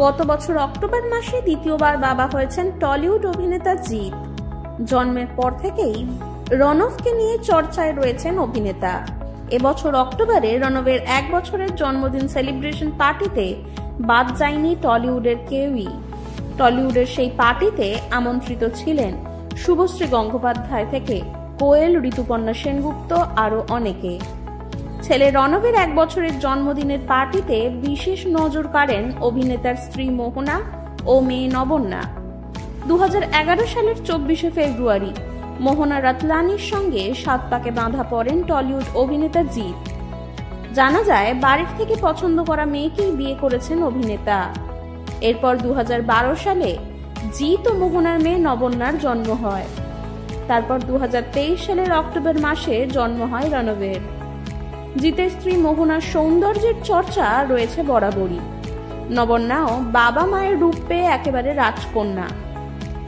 গত বছর অক্টোবর মাসে দ্বিতীয়বার বাবা হয়েছেন টলিউড অভিনেতা জিৎ। জন্মের পর থেকেই রণবকে নিয়ে চর্চায় রয়েছেন অভিনেতা। এবছর অক্টোবরে রণবের 1 বছরের জন্মদিন সেলিব্রেশন পার্টিতে বাদ যায়নি টলিউডের কেউই। টলিউডের সেই পার্টিতে আমন্ত্রিত ছিলেন শুভশ্রী গঙ্গোপাধ্যায় থেকে কোয়েল, ঋতুপর্ণা সেনগুপ্ত আরো অনেকে। ছেলে রণবের 1 বছরের জন্মদিনের পার্টিতে বিশেষ নজর কাড়েন অভিনেতার স্ত্রী মোহনা ও মেয়ে নবন্যা। 2011 সালের 24শে ফেব্রুয়ারি মোহনা রাতলানির সঙ্গে 7 পাকে বাঁধা পড়েন টলিউড অভিনেতা জিৎ। জানা যায় বাড়ির থেকে পছন্দ করা মেয়েকেই বিয়ে করেছেন অভিনেতা। এরপর 2012 সালে জিৎ ও মোহনার মেয়ে নবন্যার জন্ম হয়। তারপর 2023 সালের অক্টোবর মাসে জন্ম হয় রণবের। জিতের স্ত্রী মোহনার সৌন্দর্যের চর্চা রয়েছে বরাবরই। নবন্যাও বাবা মায়ের রূপ পেয়ে একেবারে রাজকন্যা।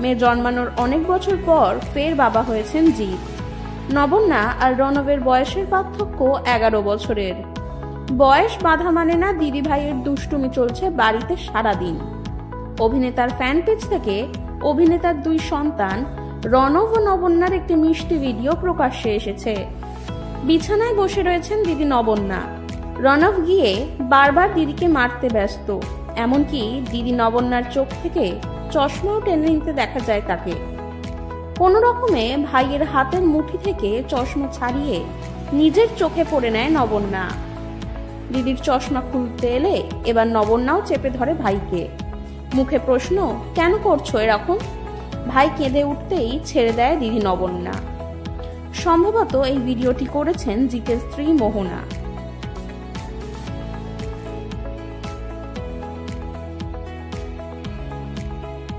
মেয়ে জন্মানোর অনেক বছর পর ফের বাবা হয়েছেন জিৎ। নবন্যা আর রণবের বয়সের পার্থক্য 11 বছরের। বয়স বাধা মানে না, দিদি ভাইয়ের দুষ্টুমি চলছে বাড়িতে সারাদিন। অভিনেতার ফ্যান পেজ থেকে অভিনেতার 2 সন্তান রণব ও নবন্যার একটি মিষ্টি ভিডিও প্রকাশ্যে এসেছে। বিছানায় বসে রয়েছেন দিদি নবন্যা। রণব গিয়ে বারবার দিদিকে মারতে ব্যস্ত, এমনকি দিদি নবন্যার চোখ থেকে চশমাও টেনে নিতে দেখা যায় তাকে। কোনো রকমে ভাইয়ের হাতের মুঠি থেকে চশমা ছাড়িয়ে নিজের চোখে পড়ে নেয় নবন্যা। দিদির চশমা খুলতে এলে এবার নবন্যাও চেপে ধরে ভাইকে। মুখে প্রশ্ন, কেন করছো এরকম? ভাই কেঁদে উঠতেই ছেড়ে দেয় দিদি নবন্যা। সম্ভবত এই ভিডিওটি করেছেন জিতের স্ত্রী মোহনা।